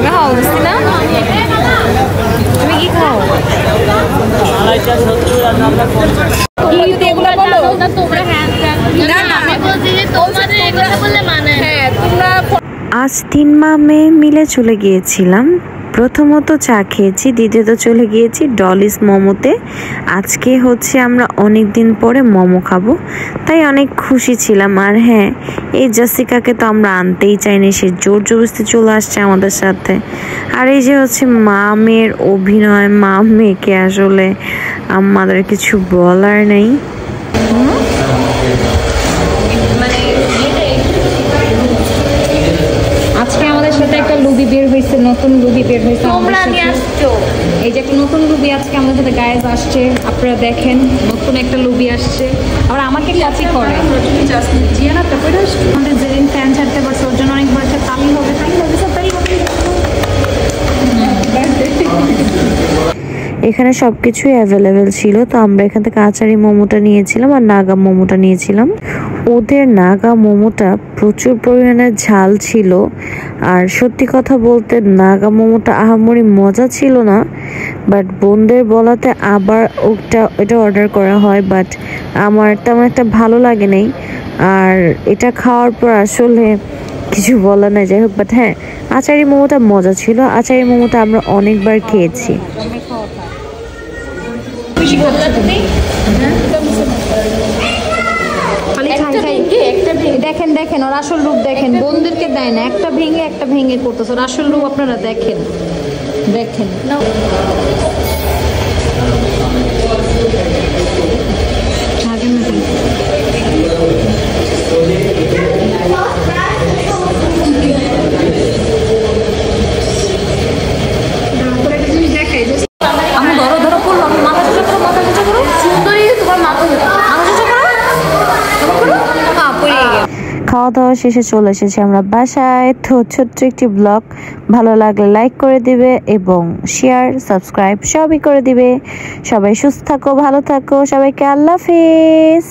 খাও বুঝছি না তুমি কি খাও আজ 3 মেয়ে মিলে চলে গিয়েছিলাম। প্রথমত চা খেয়েছি, দ্বিতীয়ত চলে গিয়েছি ডলিস মোমোতে। আজকে হচ্ছে আমরা অনেক দিন পরে মোমো খাবো, তাই অনেক খুশি ছিলাম। আর হ্যাঁ, এই জাসিকাকে তো আমরা আনতেই চাইনি, সে জোর জবরদস্তি চলে আসছে আমাদের সাথে। আর এই যে হচ্ছে মা মেয়ের অভিনয়, মা মেয়েকে আসলে আমাদের কিছু বলার নেই। আজকে আমাদের সাথে একটা লুবি বের হয়েছে, নতুন লুবি বের হয়েছে। এই যে একটা নতুন লুবি আজকে আমাদের সাথে গায়েস আসছে, আপনারা দেখেন নতুন একটা লুবি আসছে। আবার আমাকে কপি করে আমাদের যেদিন ফ্যান ছাড়তে পারছে ওর জন্য অনেক বড় একটা তালি হবে, তালি হবে, সব তালি হবে। এখানে সব কিছুই অ্যাভেলেবেল ছিল, তো আমরা এখান থেকে আচারি মোমোটা নিয়েছিলাম আর নাগা মোমোটা নিয়েছিলাম। ওদের নাগা মোমোটা প্রচুর পরিমাণে ঝাল ছিল, আর সত্যি কথা বলতে নাগা মোমোটা আহামরি মজা ছিল না। বাট বোনদের বলাতে আবার এটা অর্ডার করা হয়, বাট আমার তেমন একটা ভালো লাগে নাই। আর এটা খাওয়ার পর আসলে কিছু বলার নাই, যাই হোক। বাট হ্যাঁ, আচারি মোমোটা মজা ছিল। আচারি মোমোটা আমরা অনেকবার খেয়েছি। দেখেন দেখেন ওর আসল রূপ দেখেন, বোনদেরকে দেয় না, একটা ভেঙে করতেছে। ওর আসল রূপ আপনারা দেখেন দেখেন। খাওয়া দাওয়া শেষে চলে এসেছি আমরা বাসায়। তো ছোট্ট একটি ব্লগ, ভালো লাগলে লাইক করে দিবে এবং শেয়ার সাবস্ক্রাইব সবই করে দিবে। সবাই সুস্থ থাকো, ভালো থাকো, সবাইকে আল্লাহ হাফেজ।